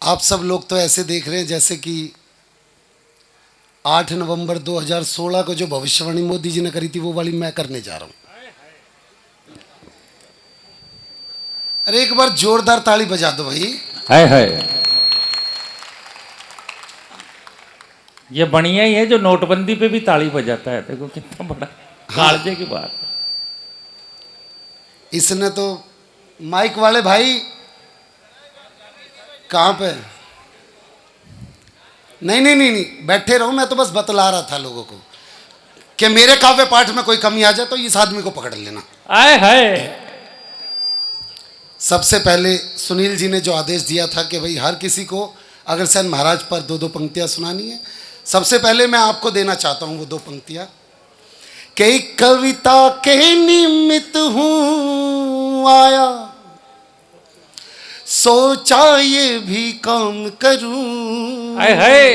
आप सब लोग तो ऐसे देख रहे हैं जैसे कि 8 नवंबर 2016 को जो भविष्यवाणी मोदी जी ने करी थी वो वाली मैं करने जा रहा हूं। अरे एक बार जोरदार ताली बजा दो भाई। हाय हाय, ये बढ़िया ही है जो नोटबंदी पे भी ताली बजाता है। देखो कितना बड़ा कालजे की बात है। इसने तो माइक वाले भाई कहां पे? नहीं, बैठे रहो, मैं तो बस बतला रहा था लोगों को कि मेरे काव्य पाठ में कोई कमी आ जाए तो इस आदमी को पकड़ लेना। आए हाय, सबसे पहले सुनील जी ने जो आदेश दिया था कि भाई हर किसी को अग्रसेन महाराज पर दो दो पंक्तियां सुनानी है, सबसे पहले मैं आपको देना चाहता हूं वो दो पंक्तियां। कई कविता के निमित्त हूं आया, सोचा ये भी काम करूं। आए हाय,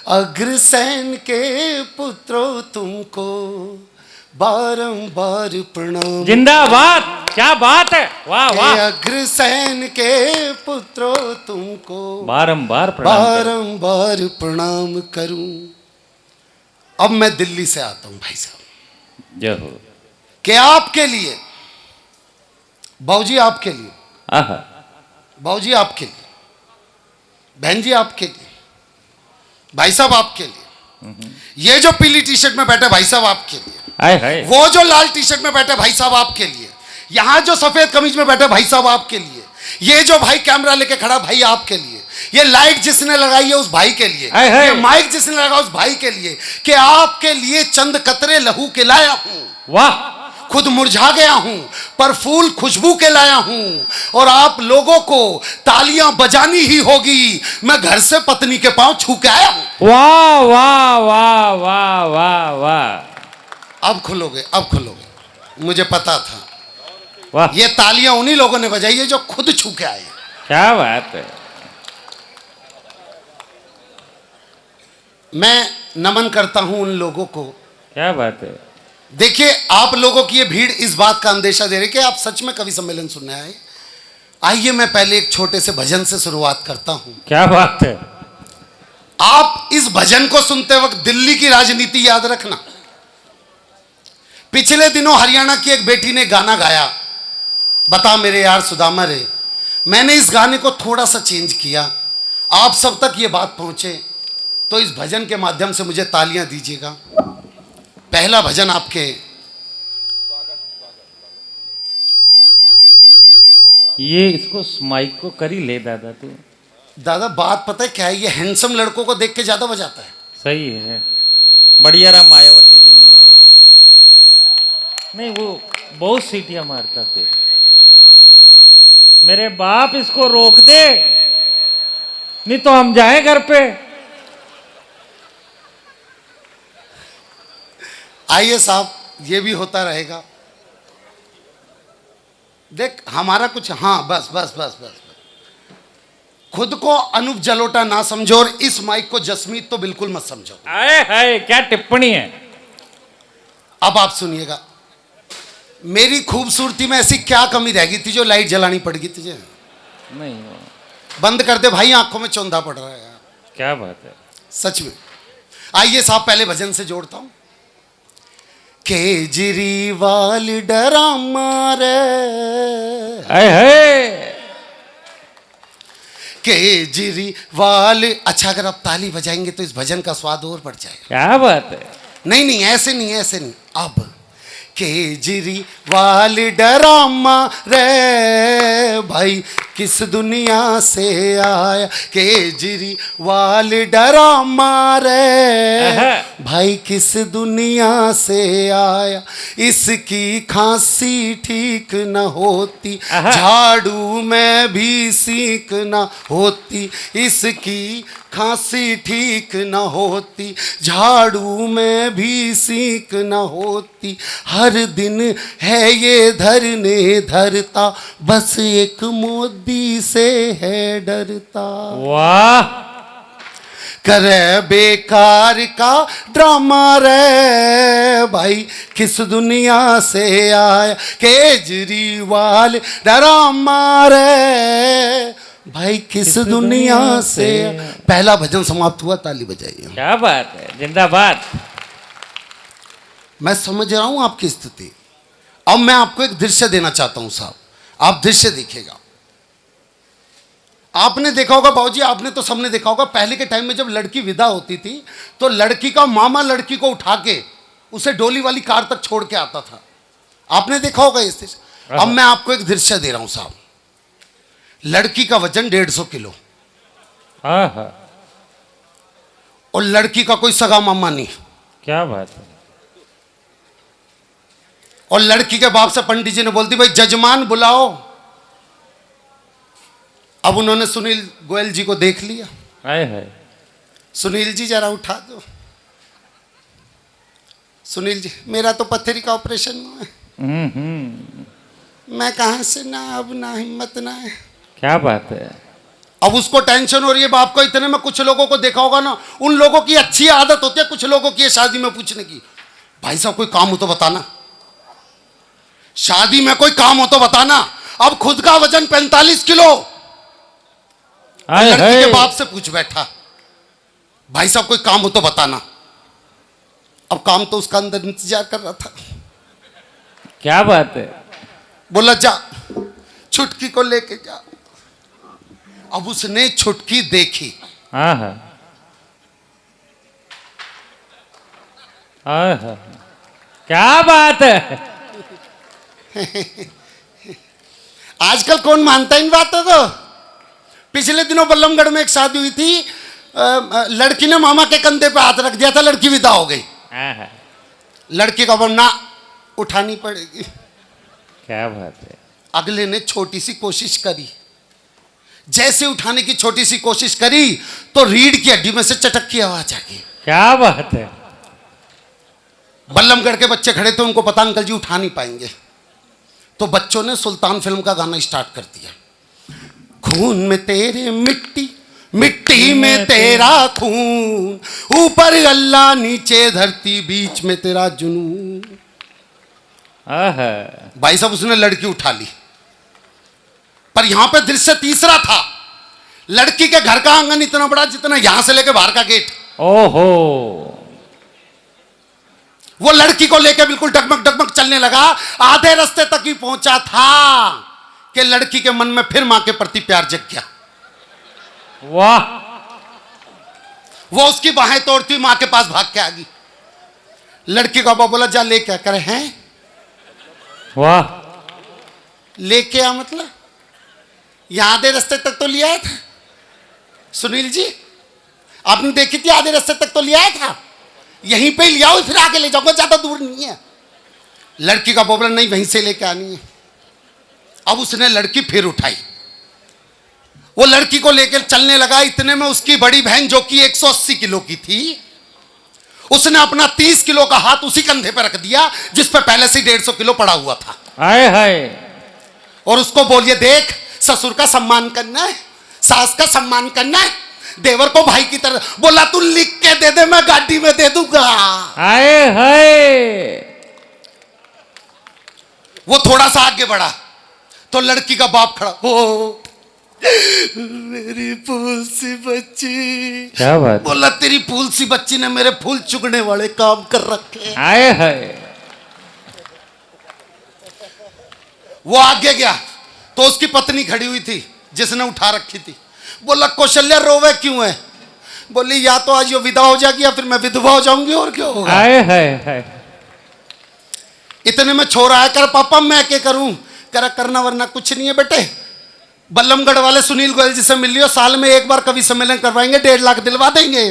अग्रसेन के पुत्रों तुमको बारंबार प्रणाम। जिंदाबाद, क्या बात है, वाह वाह। अग्रसेन के पुत्रों तुमको बारंबार प्रणाम करूं। अब मैं दिल्ली से आता हूं भाई साहब, जय हो। कि आपके लिए बाबूजी, आपके लिए आहा, बाबूजी, आपके लिए बहन जी, आपके लिए भाई साहब, आपके लिए ये जो पीली टी शर्ट में बैठे भाई साहब आपके लिए, आए हाय, वो जो लाल टी शर्ट में बैठे भाई साहब आपके लिए, यहां जो सफेद कमीज में बैठे भाई साहब आपके लिए, ये जो भाई कैमरा लेके खड़ा भाई आपके लिए, ये लाइट जिसने लगाई है उस भाई के लिए, ये माइक जिसने लगाया उस भाई के लिए, कि आपके लिए चंद कतरे लहू के लाया हूं। वाह, खुद मुरझा गया हूं पर फूल खुशबू के लाया हूं, और आप लोगों को तालियां बजानी ही होगी। मैं घर से पत्नी के पांव छू के आया हूं। वाह वाह वाह वाह वाह वाह। अब खुलोगे, अब खुलोगे, मुझे पता था। वाह, ये तालियां उन्हीं लोगों ने बजाई है जो खुद छू के आए। क्या बात है। मैं नमन करता हूं उन लोगों को। क्या बात है। देखिए, आप लोगों की ये भीड़ इस बात का अंदेशा दे रही कि आप सच में कवि सम्मेलन सुनने आए। आइए मैं पहले एक छोटे से भजन से शुरुआत करता हूं। क्या बात है। आप इस भजन को सुनते वक्त दिल्ली की राजनीति याद रखना। पिछले दिनों हरियाणा की एक बेटी ने गाना गाया, बता मेरे यार सुदामा रे। मैंने इस गाने को थोड़ा सा चेंज किया, आप सब तक ये बात पहुंचे तो इस भजन के माध्यम से मुझे तालियां दीजिएगा। पहला भजन आपके। ये इसको माइक को करी ले दादा तू। दादा बात पता है क्या है, ये हैंडसम लड़कों को देख के ज्यादा बजाता है। सही है, बढ़िया रहा मायावती जी नहीं आए। नहीं, वो बहुत सीटियां मारता थे। मेरे बाप इसको रोक दे, नहीं तो हम जाए घर पे। आइए साहब, ये भी होता रहेगा। देख हमारा कुछ, हाँ बस बस बस बस, खुद को अनूप जलोटा ना समझो और इस माइक को जसमीत तो बिल्कुल मत समझो। आए हाय, क्या टिप्पणी है। अब आप सुनिएगा, मेरी खूबसूरती में ऐसी क्या कमी रह गई थी जो लाइट जलानी पड़ गई तुझे? नहीं, बंद कर दे भाई, आंखों में चौंधा पड़ रहा है यार। क्या बात है, सच में। आइए साहब, पहले भजन से जोड़ता हूं। केजरीवाल डरामा रे, आए हाय, केजरीवाल। अच्छा, अगर आप ताली बजाएंगे तो इस भजन का स्वाद और बढ़ जाएगा। क्या बात है। नहीं, ऐसे नहीं, ऐसे नहीं। अब केजरीवाल डरामा रे, भाई किस दुनिया से आया। केजरीवाल डरामा रे, भाई किस दुनिया से आया। इसकी खांसी ठीक न होती, झाड़ू में भी सीख न होती। इसकी खांसी ठीक न होती, झाड़ू में भी सीख न होती। हर दिन है ये धरने धरता, बस एक मोदी से है डरता। वाह, करे बेकार का ड्रामा रे, भाई किस दुनिया से आया। केजरीवाल डरामा रे, भाई किस दुनिया से। पहला भजन समाप्त हुआ, ताली बजाइए। क्या बात है, जिंदाबाद। मैं समझ रहा हूं आपकी स्थिति। अब मैं आपको एक दृश्य देना चाहता हूं साहब, आप दृश्य देखिएगा। आपने देखा होगा बाबूजी, आपने तो सबने देखा होगा, पहले के टाइम में जब लड़की विदा होती थी तो लड़की का मामा लड़की को उठा के उसे डोली वाली कार तक छोड़ के आता था। आपने देखा होगा इस दृश्य। अब मैं आपको एक दृश्य दे रहा हूं साहब। लड़की का वजन 150 किलो और लड़की का कोई सगा मामा नहीं। क्या बात है। और लड़की के बाप से पंडित जी ने बोल दी भाई जजमान बुलाओ। अब उन्होंने सुनील गोयल जी को देख लिया। हाय हाय। सुनील जी जरा उठा दो। सुनील जी मेरा तो पथरी का ऑपरेशन हुआ है, मैं कहां से ना अब ना हिम्मत ना है। क्या बात है। अब उसको टेंशन हो रही है बाप को। इतने में कुछ लोगों को देखा होगा ना, उन लोगों की अच्छी आदत होती है कुछ लोगों की शादी में पूछने की, भाई साहब कोई काम हो तो बताना, शादी में कोई काम हो तो बताना। अब खुद का वजन 45 किलो लड़की के बाप से पूछ बैठा, भाई साहब कोई काम हो तो बताना। अब काम तो उसका अंदर इंतजार कर रहा था। क्या बात है। बोला जा छुटकी को लेके जा। अब उसने छुटकी देखी। हाँ हाँ हाँ हाँ। क्या बात है। आजकल कौन मानता इन बातों को। पिछले दिनों बल्लमगढ़ में एक शादी हुई थी, लड़की ने मामा के कंधे पे हाथ रख दिया था, लड़की विदा हो गई। लड़की का वरना उठानी पड़ेगी। क्या बात है। अगले ने छोटी सी कोशिश करी, जैसे उठाने की छोटी सी कोशिश करी तो रीढ़ की हड्डी में से चटक की आवाज आ गई। क्या बात है। बल्लमगढ़ के बच्चे खड़े थे, उनको पता अंकल जी उठा नहीं पाएंगे, तो बच्चों ने सुल्तान फिल्म का गाना स्टार्ट कर दिया। खून में तेरे मिट्टी, मिट्टी में तेरा खून, ऊपर अल्लाह नीचे धरती, बीच में तेरा जुनून। भाई साहब उसने लड़की उठा ली, पर यहां पे दृश्य तीसरा था। लड़की के घर का आंगन इतना बड़ा जितना यहां से लेके बाहर का गेट। ओहो। वो लड़की को लेके बिल्कुल डगमग डगमग चलने लगा। आधे रास्ते तक ही पहुंचा था कि लड़की के मन में फिर मां के प्रति प्यार जग गया। वाह। वो उसकी बाहें तोड़ती मां के पास भाग के आ गई। लड़की का बाप बोला जा ले क्या करे हैं। वाह। लेके आ मतलब यहां आधे रास्ते तक तो लिया था। सुनील जी आपने देखी थी, आधे रास्ते तक तो लिया था, यहीं पे लिया हो फिर आगे ले जाऊंगा, ज्यादा दूर नहीं है। लड़की का बोला नहीं वहीं से लेके आनी है। अब उसने लड़की फिर उठाई, वो लड़की को लेकर चलने लगा। इतने में उसकी बड़ी बहन जो कि 180 किलो की थी, उसने अपना 30 किलो का हाथ उसी कंधे पर रख दिया जिस पर पहले से 150 किलो पड़ा हुआ था। हाय हाय। और उसको बोलिए देख ससुर का सम्मान करना है, सास का सम्मान करना है, देवर को भाई की तरह। बोला तू लिख के दे दे, मैं गाड़ी में दे दूंगा। हाय हाय। वो थोड़ा सा आगे बढ़ा तो लड़की का बाप खड़ा, ओ मेरी फूल सी बच्ची। क्या बात। बोला तेरी फूल सी बच्ची ने मेरे फूल चुगने वाले काम कर रखे। हाय हाय। वो आगे गया तो उसकी पत्नी खड़ी हुई थी जिसने उठा रखी थी। बोला कौशल्या रोवे क्यों है। बोली या तो आज ये विदा हो जाएगी या फिर मैं विधवा हो जाऊंगी, और क्या होगा। हाय हाय हाय। इतने में छोरा आया, कर पापा मैं क्या करूं। कर करना वरना कुछ नहीं है बेटे, बल्लमगढ़ वाले सुनील गोयल जी से मिल लियो, साल में एक बार कवि सम्मेलन करवाएंगे, 1.5 लाख दिलवा देंगे।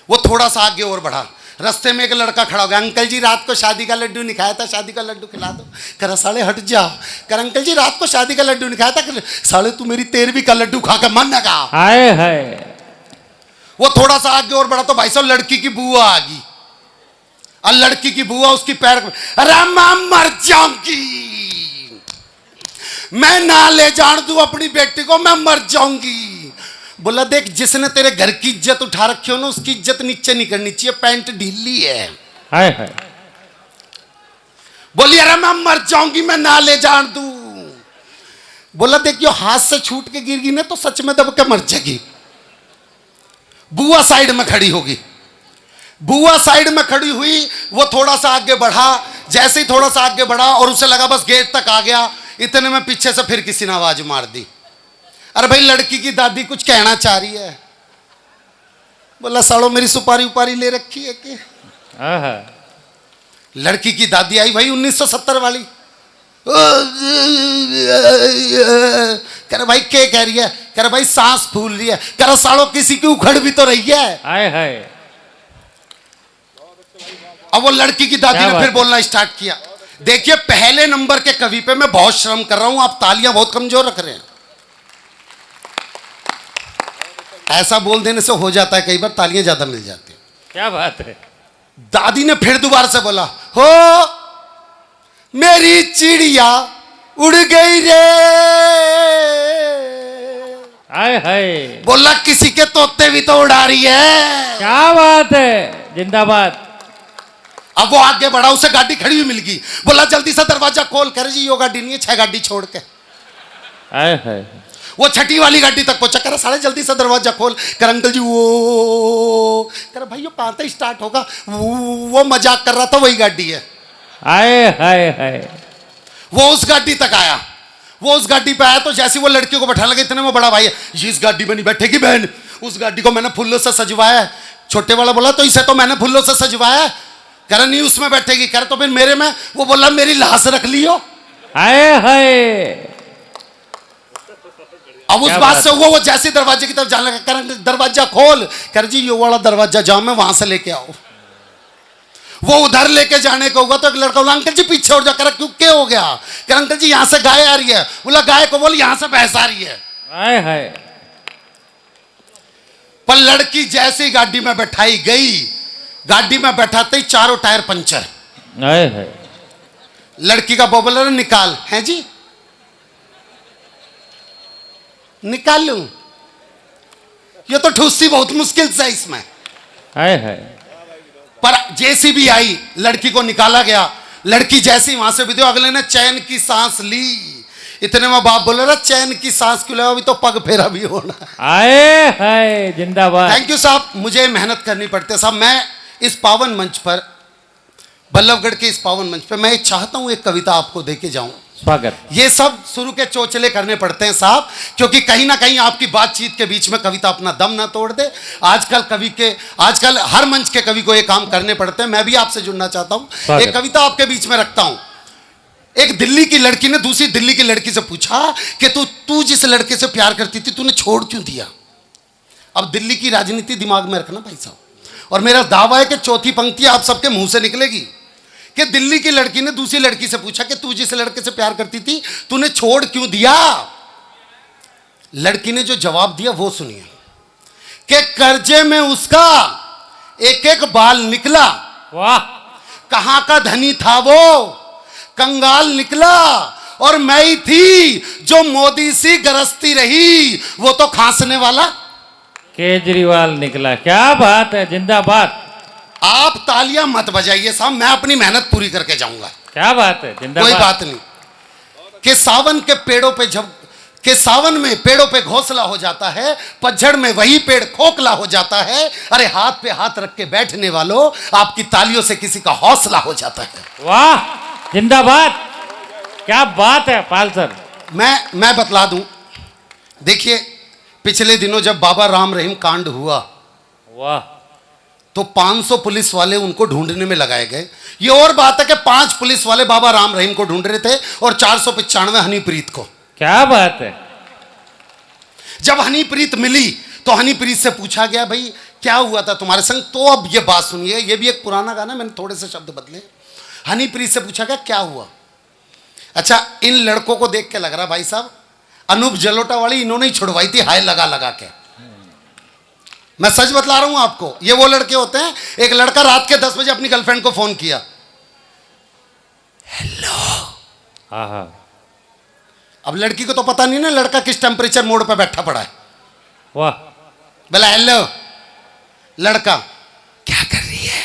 वो थोड़ा सा आगे और बढ़ा, रास्ते में एक लड़का खड़ा हो गया। अंकल जी रात को शादी का लड्डू नहीं खाया था, शादी का लड्डू खिला दो। कर साले हट जा। कर अंकल जी रात को शादी का लड्डू नहीं खाया था, साले तू मेरी 13वीं का लड्डू खा कर मन लगा। हाय हाय। वो थोड़ा सा आगे और बढ़ा तो भाई साहब लड़की की बुआ आ गई। और लड़की की बुआ उसकी पैर, अरे मैं मर जाऊंगी, मैं ना ले जान दूं अपनी बेटी को, मैं मर जाऊंगी। बोला देख जिसने तेरे घर की इज्जत उठा रखी हो ना, उसकी इज्जत नीचे नहीं करनी चाहिए, पैंट ढीली है। हाय हाय। बोली अरे मैं मर जाऊंगी, मैं ना ले जान दूं। बोला देखियो हाथ से छूट के गिर गई ना तो सच में दब के मर जाएगी। बुआ साइड में खड़ी होगी। बुआ साइड में खड़ी हुई, वो थोड़ा सा आगे बढ़ा, जैसे ही थोड़ा सा आगे बढ़ा और उसे लगा बस गेट तक आ गया, इतने में पीछे से फिर किसी ने आवाज मार दी, अरे भाई लड़की की दादी कुछ कहना चाह रही है। बोला सालो मेरी सुपारी उपारी ले रखी है कि? लड़की की दादी आई भाई 1970 वाली। कह रहे भाई क्या कह रही है? कह रहे भाई सांस फूल रही है। कह रहा सालो किसी की उखड़ भी तो रही है। हाय हाय। अब वो लड़की की दादी ने फिर बोलना स्टार्ट किया, देखिए पहले नंबर के कवि पे मैं बहुत शर्म कर रहा हूं, आप तालियां बहुत कमजोर रख रहे हैं। ऐसा बोल देने से हो जाता है कई बार तालियां ज्यादा मिल जाती हैं। क्या बात है। दादी ने फिर दोबारा से बोला, हो मेरी चिड़िया उड़ गई रे। हाय हाय। बोला किसी के तोते भी तो उड़ा रही है। क्या बात है, जिंदाबाद। अब वो आगे बढ़ा, उसे गाड़ी खड़ी हुई मिल गई। बोला जल्दी से दरवाजा खोल। कर जी यो गाड़ी नहीं है, 6 गाड़ी छोड़ के। हाय हाय। वो छठी वाली गाड़ी तक पहुंचा। कर साले जल्दी से दरवाजा खोल। कर अंकल जी वो कर भाई कहां से स्टार्ट होगा, वो मजाक कर रहा था, वही गाड़ी है। हाय हाय हाय। वो उस गाड़ी तक आया। वो उस गाड़ी पे आया तो जैसे वो लड़कियों को बैठा लगा, इतने में बड़ा भाई है, ये इस गाड़ी में नहीं बैठेगी बहन, उस गाड़ी को मैंने फूलों से सजवाया है। छोटे वाला बोला तो इसे तो मैंने फूलों से सजवाया है। कह नहीं उसमें बैठेगी। कह तो फिर मेरे में। वो बोला मेरी लाश रख लियो। हाय हाय। अब उस बात से वो जैसे दरवाजे की तरफ जाने लगा, कर दरवाजा खोल। कर जी ये वाला दरवाजा जाओ, मैं वहां से लेके आओ। वो उधर लेके जाने को हुआ तो एक लड़का बोला अंकल जी पीछे और जा। कर क्यों क्या हो गया? कर अंकल जी यहां से गाय आ रही है। बोला गाय को बोल यहां से भैंस आ रही है। हाय हाय। पर लड़की जैसे ही गाड़ी में बैठाई गई, गाड़ी में बैठाते ही चारों टायर पंचर। हाय हाय। लड़की का बॉबलर निकाल। है जी निकाल लूं? ये तो ठूसी बहुत मुश्किल से इसमें। हाय हाय। पर जेसीबी आई, लड़की को निकाला गया। लड़की जैसी वहां से विद्यो, अगले ने चैन की सांस ली। इतने में बाप बोले रहा चैन की सांस क्यों ले, अभी तो पग फेरा भी होना। हाय हाय, जिंदाबाद। थैंक यू साहब, मुझे मेहनत करनी पड़ती है साहब। मैं इस पावन मंच पर, बल्लभगढ़ के इस पावन मंच पर मैं चाहता हूं एक कविता आपको देके जाऊं। स्वागत। ये सब शुरू के चोचले करने पड़ते हैं साहब, क्योंकि कहीं ना कहीं आपकी बातचीत के बीच में कविता अपना दम ना तोड़ दे। आजकल हर मंच के कवि को ये काम करने पड़ते हैं। मैं भी आपसे जुड़ना चाहता हूं, एक कविता आपके बीच में रखता हूं। एक दिल्ली की लड़की ने दूसरी दिल्ली की लड़की से पूछा कि तू जिस लड़के से प्यार करती थी तूने छोड़ क्यों दिया? अब दिल्ली की राजनीति दिमाग में रखना भाई साहब, और मेरा दावा है कि चौथी पंक्ति आप सबके मुंह से निकलेगी कि दिल्ली की लड़की ने दूसरी लड़की से पूछा कि तू जिस लड़के से प्यार करती थी तूने छोड़ क्यों दिया? लड़की ने जो जवाब दिया वो सुनिए कि कर्जे में उसका एक एक बाल निकला। वाह। कहां का धनी था वो, कंगाल निकला, और मैं ही थी जो मोदी सी गरजती रही, वो तो खांसने वाला केजरीवाल निकला। क्या बात है, जिंदाबाद। आप तालियां मत बजाइए साहब, मैं अपनी मेहनत पूरी करके जाऊंगा। क्या बात है, जिंदाबाद। कोई बात नहीं कि सावन के पेड़ों पे सावन में पेड़ों पे घोंसला हो जाता है, पतझड़ में वही पेड़ खोखला हो जाता है। अरे हाथ पे हाथ रख के बैठने वालों, आपकी तालियों से किसी का हौसला हो जाता है। वाह, जिंदाबाद। क्या बात है पाल सर। मैं बतला दूं, देखिए पिछले दिनों जब बाबा राम रहीम कांड हुआ, वाह, तो 500 पुलिस वाले उनको ढूंढने में लगाए गए। ये और बात है कि 5 पुलिस वाले बाबा राम रहीम को ढूंढ रहे थे और 495 हनीप्रीत को। क्या बात है। जब हनीप्रीत मिली तो हनीप्रीत से पूछा गया भाई क्या हुआ था तुम्हारे संग? तो अब ये बात सुनिए, ये भी एक पुराना गाना, मैंने थोड़े से शब्द बदले। हनीप्रीत से पूछा गया क्या हुआ? अच्छा, इन लड़कों को देख के लग रहा भाई साहब अनूप जलोटा वाली इन्होंने ही छुड़वाई थी हाय लगा लगा के। मैं सच बतला रहा हूं आपको, ये वो लड़के होते हैं। एक लड़का रात के 10 बजे अपनी गर्लफ्रेंड को फोन किया, हेलो। हाँ हाँ। अब लड़की को तो पता नहीं ना लड़का किस टेम्परेचर मोड पे बैठा पड़ा है। वाह। बोला हेलो। लड़का क्या कर रही है?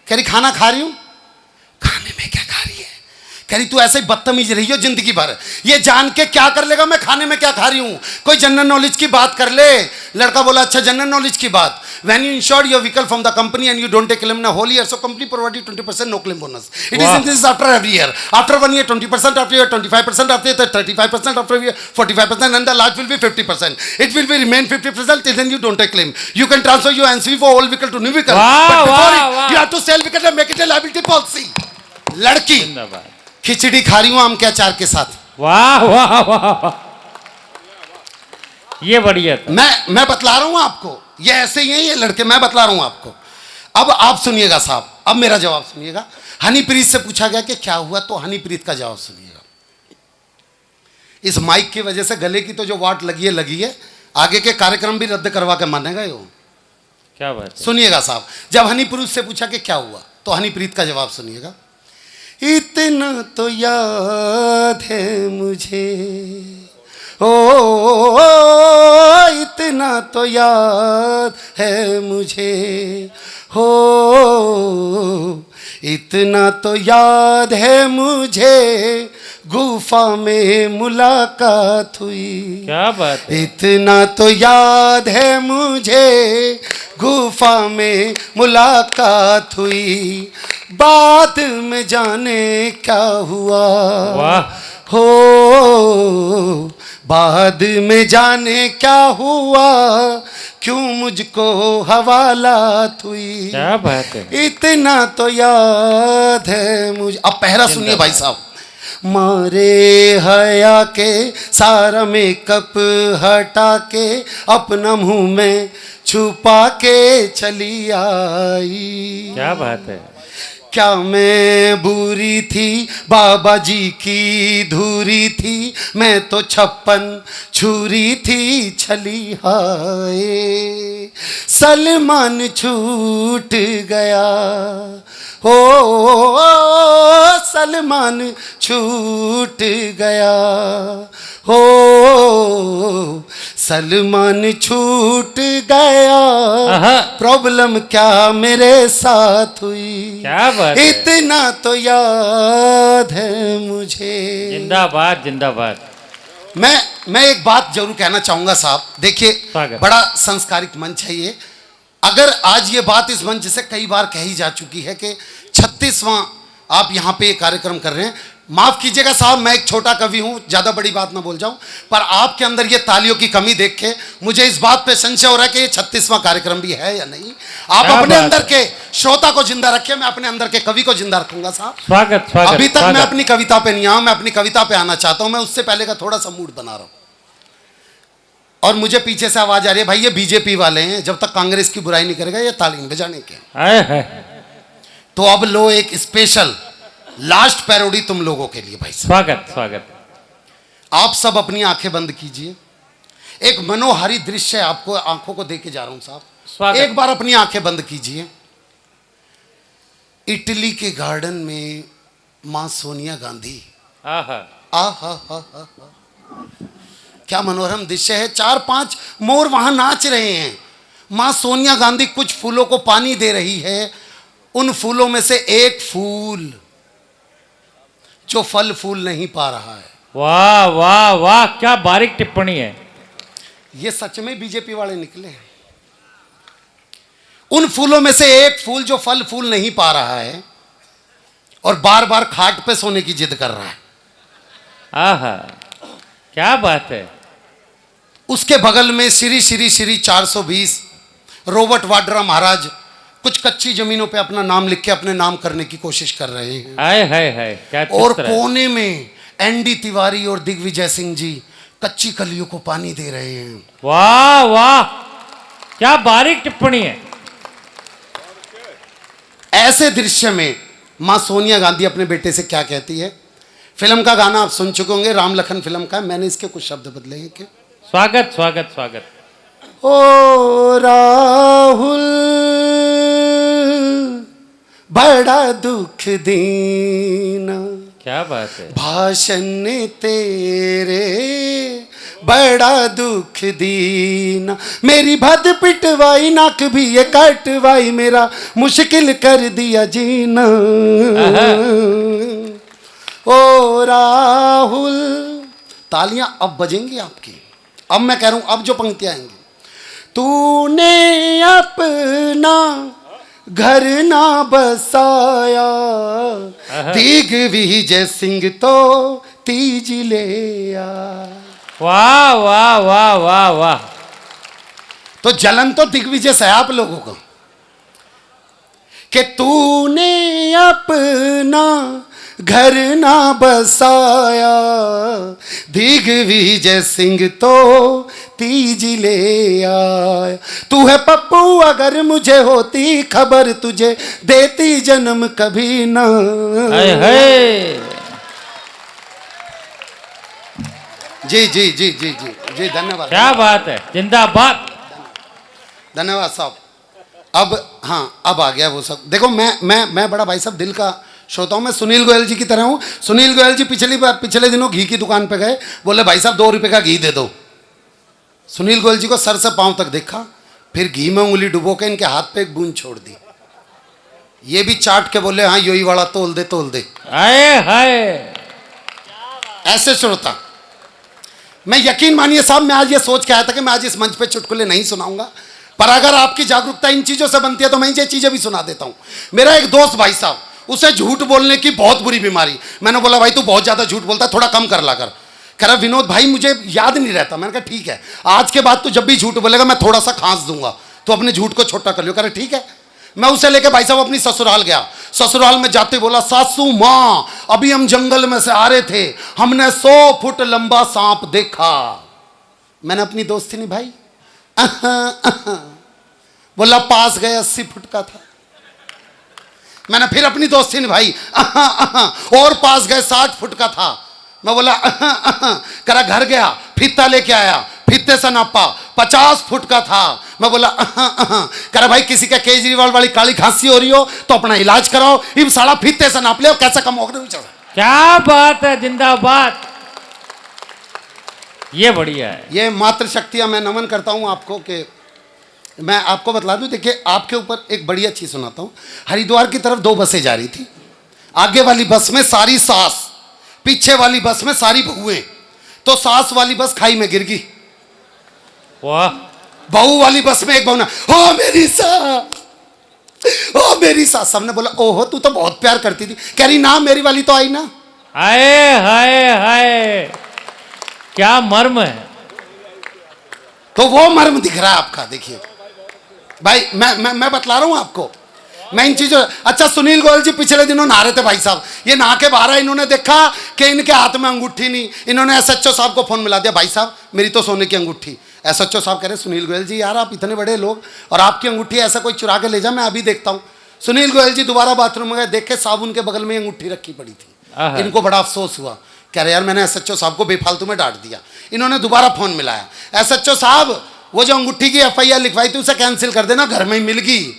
कह रही खाना खा रही हूं। खाने में क्या खा रही है? कह रही तू ऐसे ही बदतमीज रही हो जिंदगी भर, ये जान के क्या कर लेगा मैं खाने में क्या खा रही हूँ, कोई जनरल नॉलेज की बात कर ले। लड़का बोला अच्छा जनरल नॉलेज की बात, when you insure your vehicle from the company and you don't take claim in a whole year, so company provide you 20% no claim bonus. It is in this after every year, after 1 year 20%, after year 25%, after year 35%, after year 45%, and the last will be 50%. It will be remain 50% till then you don't take claim. You can transfer your NCV for old vehicle to new vehicle, but before it you have to sell vehicle and make it a liability policy. लड़की जिंदाबाद। खिचड़ी खा रही हूँ आम के अचार के साथ। वाह वाह वाह, ये बढ़िया था। मैं बतला रहा हूँ आपको, ये ऐसे ही है ये लड़के, मैं बतला रहा हूँ आपको। अब आप सुनिएगा साहब, अब मेरा जवाब सुनिएगा। हनीप्रीत से पूछा गया कि क्या हुआ, तो हनीप्रीत का जवाब सुनिएगा। इस माइक की वजह से गले की तो जो वाट लगी है, आगे के कार्यक्रम भी रद्द करवा के मानेगा यो। क्या बात है? सुनिएगा साहब, जब हनीप्रीत से पूछा कि क्या हुआ, तो हनीप्रीत का जवाब सुनिएगा। इतना तो याद है मुझे, ओ इतना तो याद है मुझे, हो इतना तो याद है मुझे, गुफा में मुलाकात हुई। क्या बात है? इतना तो याद है मुझे, गुफा में मुलाकात हुई, बाद में जाने क्या हुआ। वाह, हो बाद में जाने क्या हुआ, क्यों मुझको हवालात हुई। क्या बात है? इतना तो याद है मुझे। अब पहरा सुनिए भाई साहब। मारे हया के सारा मेकअप हटा के, अपना मुंह में छुपा के चली आई। क्या बात है? क्या मैं बुरी थी, बाबा जी की धूरी थी, मैं तो 56 छुरी थी छली हाय। सलमान छूट गया, हो सलमान छूट गया, हो सलमान छूट गया, प्रॉब्लम क्या मेरे साथ हुई। क्या बात है? इतना तो याद है मुझे। जिंदाबाद जिंदाबाद। मैं एक बात जरूर कहना चाहूंगा साहब, देखिए स्वागत। बड़ा संस्कारिक मंच है ये। अगर आज ये बात इस मंच से कई बार कही जा चुकी है कि 36वां आप यहाँ पे ये कार्यक्रम कर रहे हैं, माफ कीजिएगा साहब, मैं एक छोटा कवि हूँ, ज्यादा बड़ी बात ना बोल जाऊं, पर आपके अंदर ये तालियों की कमी देख के मुझे इस बात पे संशय हो रहा है कि ये 36वां कार्यक्रम भी है या नहीं। आप अपने अंदर के श्रोता को जिंदा रखिए, मैं अपने अंदर के कवि को जिंदा रखूंगा साहब। स्वागत स्वागत। अभी तक स्वागत। मैं अपनी कविता पे नहीं आया, मैं अपनी कविता पे आना चाहता हूं। मैं उससे पहले का थोड़ा सा मूड बना रहा हूं। और मुझे पीछे से आवाज आ रही है, भाई ये बीजेपी वाले हैं, जब तक कांग्रेस की बुराई नहीं करेगा ये ताली बजाने के। तो अब लो एक स्पेशल लास्ट पैरोडी तुम लोगों के लिए भाई साहब। स्वागत स्वागत। आप सब अपनी आंखें बंद कीजिए, एक मनोहारी दृश्य आपको आंखों को देके जा रहा हूं साहब। स्वागत। एक बार अपनी आंखें बंद कीजिए। इटली के गार्डन में मां सोनिया गांधी, आहा, क्या मनोरम दृश्य है। 4-5 मोर वहां नाच रहे हैं, मां सोनिया गांधी कुछ फूलों को पानी दे रही है। उन फूलों में से एक फूल जो फल फूल नहीं पा रहा है। वाह वाह वाह, क्या बारीक टिप्पणी है। ये सच में बीजेपी वाले निकले हैं। उन फूलों में से एक फूल जो फल फूल नहीं पा रहा है और बार बार खाट पे सोने की जिद कर रहा है। आहा, क्या बात है। उसके बगल में श्री श्री श्री 420 रॉबर्ट वाड्रा महाराज कुछ कच्ची जमीनों पे अपना नाम लिख के अपने नाम करने की कोशिश कर रहे हैं। हाय हाय हाय, क्या और चित्र है। कोने में एनडी तिवारी और दिग्विजय सिंह जी कच्ची कलियों को पानी दे रहे हैं। वाह वाह, क्या बारीक टिप्पणी है। ऐसे दृश्य में मां सोनिया गांधी अपने बेटे से क्या कहती है। फिल्म का गाना आप सुन चुके होंगे, राम लखन फिल्म का, मैंने इसके कुछ शब्द बदले हैं क्या। स्वागत स्वागत स्वागत। ओ राहुल बड़ा दुख देना, क्या बात है। भाषण तेरे बड़ा दुख दीना, मेरी भद पिटवाई नाक भी ये कटवाई, मेरा मुश्किल कर दिया जीना। ओ राहुल। तालियां अब बजेंगी आपकी। अब मैं कह रहा हूं, अब जो पंक्तियां आएंगी, तूने अपना घर ना बसाया, दिग्विजय सिंह तो तीज ले आ। वाह वाह वाह वाह वाह। तो जलन तो दिग्विजय से है आप लोगों को कि तूने अपना घर ना बसाया, दिग्विजय सिंह तो तीज ले आया। तू है पप्पू अगर मुझे होती खबर, तुझे देती जन्म कभी ना। जी जी जी जी जी जी, धन्यवाद। क्या बात है, जिंदाबाद। धन्यवाद साहब। अब हाँ, अब आ गया वो सब। देखो मैं बड़ा भाई साहब दिल का श्रोता हूँ। मैं सुनील गोयल जी की तरह हूँ। सुनील गोयल जी पिछले दिनों घी की दुकान पे गए, बोले भाई साहब 2 रुपए का घी दे दो। सुनील गोयल जी को सर से पांव तक देखा, फिर घी में उंगली डुबो के इनके हाथ पे एक बूंद छोड़ दी। ये भी चाट के बोले हाँ योही वाला तोल दे तोल दे। आए हाय, ऐसे श्रोता। मैं यकीन मानिए साहब, मैं आज ये सोच के आया था कि मैं आज इस मंच पे चुटकुले नहीं सुनाऊंगा, पर अगर आपकी जागरूकता इन चीजों से बनती है तो मैं ये चीजें भी सुना देता हूं। मेरा एक दोस्त भाई साहब, उसे झूठ बोलने की बहुत बुरी बीमारी। मैंने बोला भाई तू बहुत ज्यादा झूठ बोलता है, थोड़ा कम कर ला कर। कह रहा विनोद भाई मुझे याद नहीं रहता। मैंने कहा ठीक है, आज के बाद तू जब भी झूठ बोलेगा मैं थोड़ा सा खांस दूंगा, तो अपने झूठ को छोटा कर लियो। कह रहा ठीक है। मैं उसे लेके भाई साहब अपनी ससुराल गया। ससुराल में जाते बोला सासू माँ अभी हम जंगल में से आ रहे थे, हमने 100 फुट लंबा सांप देखा। मैंने अपनी दोस्ती निभाई। बोला पास गए 80 फुट का था। मैंने फिर अपनी दोस्ती निभाई। और पास गए 60 फुट का था। मैं बोला करा घर गया, फीता लेके आया, फीते से नापा 50 फुट का था। मैं बोला करा भाई किसी का केजरीवाल वाली काली खांसी हो रही हो तो अपना इलाज कराओ, इब साला फीते से नाप ले, कैसा कम होगा। क्या बात है, जिंदाबाद। ये बढ़िया है। ये मातृशक्तियां मैं नमन करता हूं आपको। कि मैं आपको बतला दूं, देखिए आपके ऊपर एक बढ़िया चीज सुनाता हूं। हरिद्वार की तरफ 2 बसें जा रही थी। आगे वाली बस में सारी सास, पीछे वाली बस में सारी बहुएं। तो सास वाली बस खाई में गिर गई। वाह। बहू वाली बस में एक बहू ने ओ मेरी सास, ओ मेरी सास। सबने बोला ओहो तू तो बहुत प्यार करती थी। कह रही ना मेरी वाली तो आई ना। हाय हाय हाय, क्या मर्म है। तो वो मर्म दिख रहा है आपका। देखिए भाई मैं बतला रहा हूं आपको, मैं इन चीजों। अच्छा सुनील गोयल जी पिछले दिनों नहा रहे थे भाई साहब। ये नहा के बाहर इन्होंने देखा कि इनके हाथ में अंगूठी नहीं। इन्होंने एसएचओ साहब को फोन मिला दिया, भाई साहब मेरी तो सोने की अंगूठी। एसएचओ साहब कह रहे सुनील गोयल जी यार आप इतने बड़े लोग और आपकी अंगूठी ऐसा कोई चुरा के ले जा, मैं अभी देखता हूँ। सुनील गोयल जी दोबारा बाथरूम में गए, देख के साबुन के बगल में अंगूठी रखी पड़ी थी। इनको बड़ा अफसोस हुआ। कह रहे यार मैंने एसएचओ साहब को बेफालतू में डांट दिया। इन्होंने दोबारा फोन मिलाया, एसएचओ साहब वो जो अंगूठी की एफआईआर लिखवाई थी उसे कैंसिल कर देना, घर में ही मिल गई।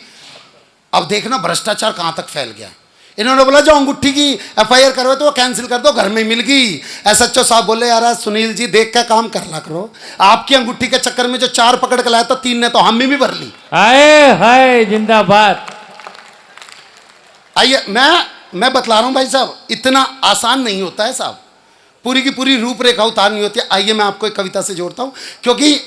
अब देखना भ्रष्टाचार कहां तक फैल गया। इन्होंने बोला जो अंगूठी की एफआईआर करवाए तो वो कैंसिल कर दो, घर में मिल गई। एसएचओ साहब बोले यार सुनील जी देख के काम करना करो, आपकी अंगूठी के चक्कर में जो 4 पकड़ के लाया तो 3 ने तो हमें भी भर ली। हाय हाय, जिंदाबाद। आइए मैं बतला रहा हूं भाई साहब, इतना आसान नहीं होता है साहब, पूरी की पूरी रूपरेखा उतारनी होती है। आइए मैं आपको एक कविता से जोड़ता हूं, क्योंकि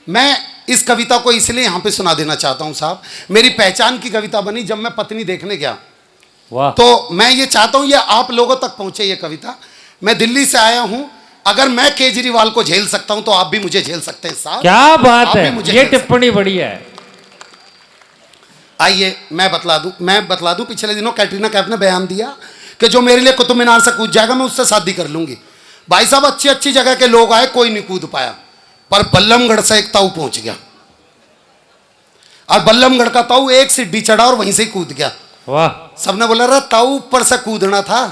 मैं इस कविता को इसलिए यहां पे सुना देना चाहता हूं साहब। मेरी पहचान की कविता बनी जब मैं पत्नी देखने गया। वाह। तो मैं ये चाहता हूं ये आप लोगों तक पहुंचे ये कविता। मैं दिल्ली से आया हूं, अगर मैं केजरीवाल को झेल सकता हूं तो आप भी मुझे झेल सकते हैं साहब। क्या बात है, ये टिप्पणी बढ़िया है। आइए मैं बतला दूं पिछले दिनों कैटरीना कैफ ने बयान दिया कि जो मेरे लिए कुतुब मीनार से कूद जाएगा मैं उससे शादी कर लूंगी। भाई साहब अच्छी अच्छी जगह के लोग आए, कोई नहीं कूद पाया, पर बल्लमगढ़ से एक ताऊ पहुंच गया और बल्लमगढ़ का ताऊ एक सीढ़ी चढ़ा और वहीं से ही कूद गया। वाह। सबने बोला रहा ताऊ ऊपर से कूदना था।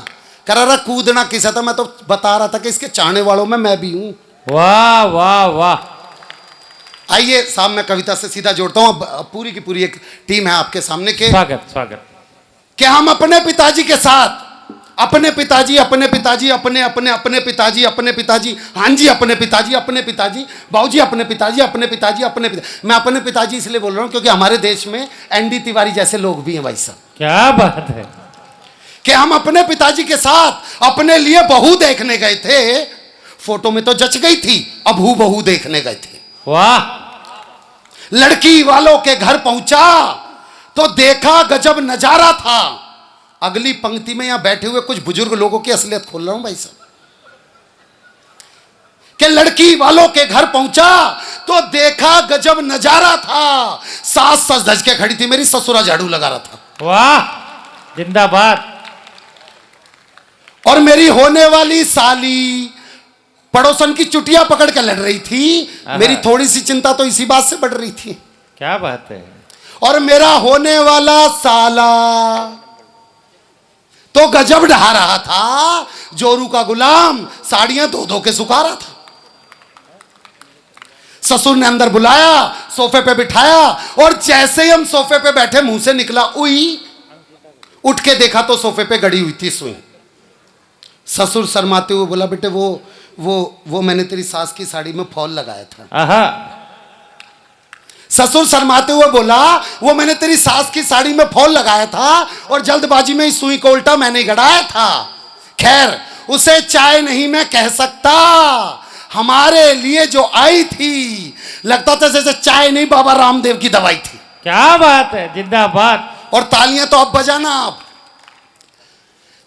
कह रहा कूदना किसा था, मैं तो बता रहा था कि इसके चाहने वालों में मैं भी हूं। वाह वाह वाह। आइए साहब मैं कविता से सीधा जोड़ता हूं। पूरी की पूरी एक टीम है आपके सामने के। स्वागत स्वागत। कि हम अपने पिताजी के साथ, अपने पिताजी अपने पिताजी अपने अपने अपने पिताजी अपने पिताजी, हाँ जी अपने पिताजी अपने पिताजी, बाबूजी अपने पिताजी अपने पिताजी अपने पिताजी। मैं अपने पिताजी इसलिए बोल रहा हूं क्योंकि हमारे देश में एनडी तिवारी जैसे लोग भी हैं भाई साहब। क्या बात है। कि हम अपने पिताजी के साथ अपने लिए बहू देखने गए थे। फोटो में तो जच गई थी, अब हूँ बहू देखने गए थे। वाह। लड़की वालों के घर पहुंचा तो देखा गजब नजारा था। अगली पंक्ति में यहां बैठे हुए कुछ बुजुर्ग लोगों की असलियत खोल रहा हूं भाई साहब। कि लड़की वालों के घर पहुंचा तो देखा गजब नजारा था। सास सज धज के खड़ी थी, मेरी ससुरा झाड़ू लगा रहा था। वाह, जिंदाबाद। और मेरी होने वाली साली पड़ोसन की चुटिया पकड़ के लड़ रही थी। मेरी थोड़ी सी चिंता तो इसी बात से बढ़ रही थी। क्या बात है। और मेरा होने वाला साला तो गजब ढहा रहा था। जोरू का गुलाम साड़ियां धो धो के सुखा रहा था। ससुर ने अंदर बुलाया, सोफे पे बिठाया और जैसे ही हम सोफे पे बैठे मुंह से निकला उई। उठ के देखा तो सोफे पे गड़ी हुई थी सुई। ससुर शर्माते हुए बोला, बेटे वो मैंने तेरी सास की साड़ी में फॉल लगाया था। आहा। ससुर शर्माते हुए बोला, वो मैंने तेरी सास की साड़ी में फॉल लगाया था और जल्दबाजी में इस सुई को उल्टा मैंने गड़ाया था। खैर उसे चाय नहीं मैं कह सकता, हमारे लिए जो आई थी लगता था जैसे चाय नहीं बाबा रामदेव की दवाई थी। क्या बात है, जिंदाबाद। और तालियां तो अब बजाना आप।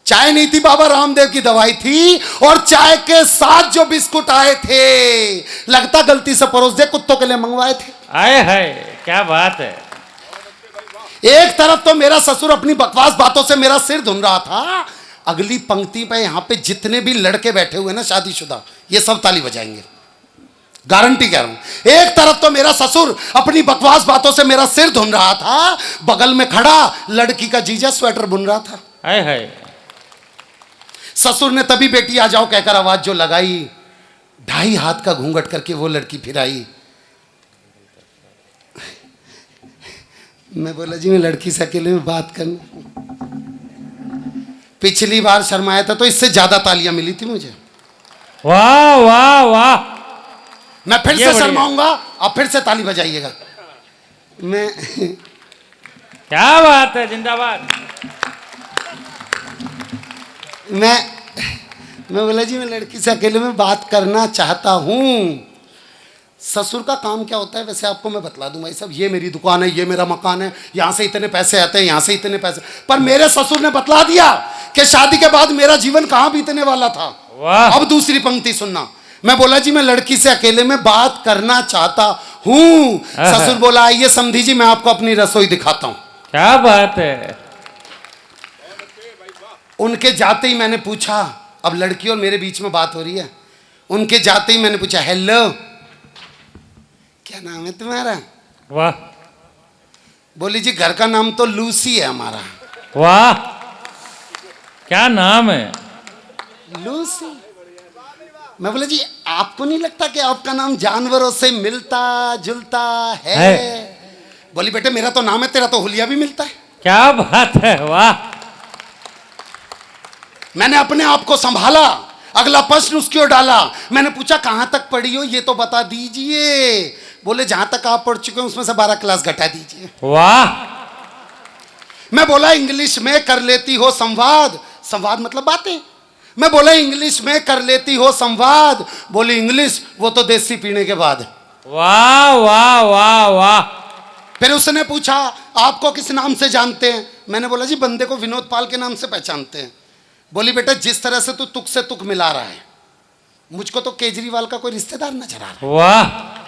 चाय नहीं थी बाबा रामदेव की दवाई थी। और चाय के साथ जो बिस्कुट आए थे लगता गलती से परोस दे कुत्तों के लिए मंगवाए थे। आए है, क्या बात है। एक तरफ तो मेरा ससुर अपनी बकवास बातों से मेरा सिर धुन रहा था। अगली पंक्ति पे यहां पे जितने भी लड़के बैठे हुए ना शादीशुदा, ये सब ताली बजाएंगे, गारंटी कह रहा हूं। एक तरफ तो मेरा ससुर अपनी बकवास बातों से मेरा सिर धुन रहा था, बगल में खड़ा लड़की का जीजा स्वेटर बुन रहा था। आए है। ससुर ने तभी बेटी आ जाओ कहकर आवाज जो लगाई, 2.5 हाथ का घूंघट करके वो लड़की फिर आई। मैं बोला, जी मैं लड़की से अकेले में बात करना। पिछली बार शर्माया था तो इससे ज्यादा तालियां मिली थी मुझे। वाह वाह वाह। मैं फिर से शर्माऊंगा, आप फिर से ताली बजाइएगा। मैं क्या बात है, जिंदाबाद। मैं बोला, जी मैं लड़की से अकेले में बात करना चाहता हूं। ससुर का काम क्या होता है वैसे आपको मैं बतला दूं भाई साहब। ये मेरी दुकान है, ये मेरा मकान है, यहां से इतने पैसे आते हैं, यहां से इतने पैसे। पर मेरे ससुर ने बतला दिया कि शादी के बाद मेरा जीवन कहां बीतने वाला था। वाह। अब दूसरी पंक्ति सुनना। मैं बोला, जी मैं लड़की से अकेले में बात करना चाहता हूं। ससुर बोला, आइए समधी जी मैं आपको अपनी रसोई दिखाता हूं। क्या बात है। उनके जाते ही मैंने पूछा, अब लड़की और मेरे बीच में बात हो रही है। उनके जाते ही मैंने पूछा, हेलो क्या नाम है तुम्हारा? वाह। बोली, जी घर का नाम तो लूसी है हमारा। वाह, क्या नाम है? लूसी। मैं बोला, जी आपको नहीं लगता कि आपका नाम जानवरों से मिलता जुलता है? बोली, बेटे मेरा तो नाम है, तेरा तो हुलिया भी मिलता है। क्या बात है, वाह। मैंने अपने आप को संभाला, अगला प्रश्न उसकी ओर डाला। मैंने पूछा, कहां तक पढ़ी हो ये तो बता दीजिए। बोले, जहां तक आप पढ़ चुके हैं उसमें से 12 क्लास घटा दीजिए। वाह। मैं बोला, इंग्लिश में कर लेती हो संवाद? संवाद मतलब बातें। मैं बोला, इंग्लिश में कर लेती हो संवाद? बोली, इंग्लिश वो तो देसी पीने के बाद। वाह वाह वाह वाह। फिर उसने पूछा, आपको किस नाम से जानते हैं? मैंने बोला, जी बंदे को विनोद पाल के नाम से पहचानते हैं। बोली, बेटा जिस तरह से तू तुक से तुक मिला रहा है, मुझको तो केजरीवाल का कोई रिश्तेदार नजर आ रहा है। वाह।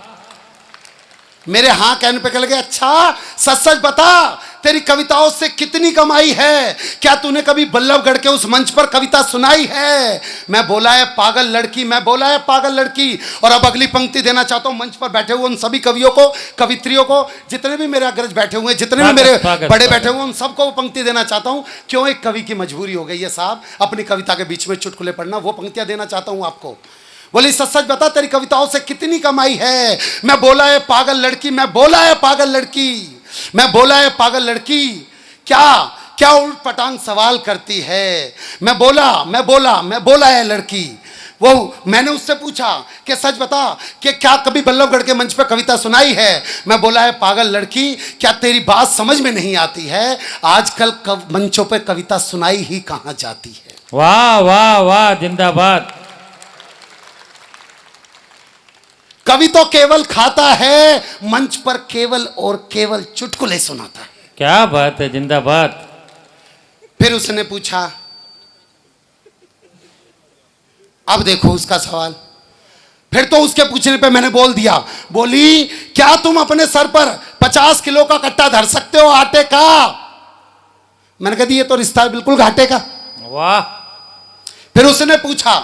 मेरे हाँ कहने पे कह लगे, अच्छा सच सच बता तेरी कविताओं से कितनी कमाई है? क्या तूने कभी बल्लभगढ़ के उस मंच पर कविता सुनाई है? मैं बोला है पागल लड़की, मैं बोला है पागल लड़की। और अब अगली पंक्ति देना चाहता हूं मंच पर बैठे हुए उन सभी कवियों को, कवित्रियों को, जितने भी मेरे अग्रज बैठे हुए हैं, जितने भी मेरे बड़े बैठे हुए हैं, उन सबको वो पंक्ति देना चाहता हूं। क्यों? एक कवि की मजबूरी हो गई है साहब अपनी कविता के बीच में चुटकुले पढ़ना। वो पंक्तियां देना चाहता हूं आपको। बोली, सच सच बता तेरी कविताओं से कितनी कमाई है? मैं बोला है पागल लड़की, मैं बोला है पागल लड़की, मैं बोला है पागल लड़की। क्या क्या उल्ट पटांग सवाल करती है? मैं बोला है लड़की। वो मैंने उससे पूछा कि सच बता कि क्या कभी बल्लभगढ़ के मंच पे कविता सुनाई है। मैं बोला है पागल लड़की, क्या तेरी बात समझ में नहीं आती है? आजकल मंचों पे कविता सुनाई ही कहां जाती है। वाह वाह वाह, जिंदाबाद। कवि तो केवल खाता है, मंच पर केवल और केवल चुटकुले सुनाता है। क्या बात है, जिंदाबाद। फिर उसने पूछा, अब देखो उसका सवाल। फिर तो उसके पूछने पे मैंने बोल दिया, बोली क्या तुम अपने सर पर 50 किलो का कट्टा धर सकते हो आटे का? मैंने कहा ये तो रिश्ता है बिल्कुल घाटे का। वाह। फिर उसने पूछा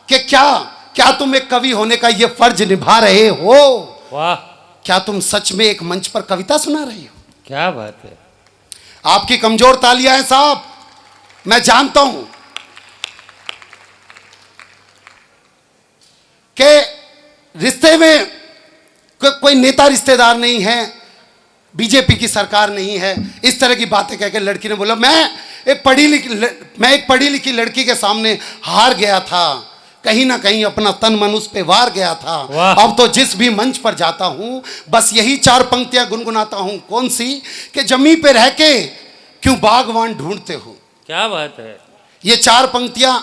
कि क्या तुम एक कवि होने का ये फर्ज निभा रहे हो? वाह। क्या तुम सच में एक मंच पर कविता सुना रही हो? क्या बात है। आपकी कमजोर तालियां हैं साहब, मैं जानता हूं कि रिश्ते में कोई नेता रिश्तेदार नहीं है, बीजेपी की सरकार नहीं है, इस तरह की बातें कहकर लड़की ने बोला मैं एक पढ़ी लिखी लड़की के सामने हार गया था, कहीं ना कहीं अपना तन मन उस पे वार गया था। अब तो जिस भी मंच पर जाता हूं बस यही 4 पंक्तियां गुनगुनाता हूं। कौन सी? कि जमी पे रह के क्यों बागवान ढूंढते हो। क्या बात है। ये 4 पंक्तियां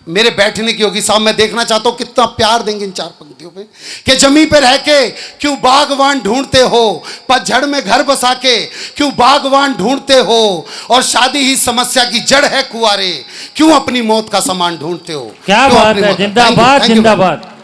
मेरे बैठने की होगी साहब, मैं देखना चाहता हूं कितना प्यार देंगे इन 4 पंक्तियों पे। कि जमी पे रह के क्यों बागवान ढूंढते हो, पतझड़ में घर बसा के क्यों बागवान ढूंढते हो, और शादी ही समस्या की जड़ है कुंवारे, क्यों अपनी मौत का सामान ढूंढते हो। क्या बात है, जिंदाबाद जिंदाबाद।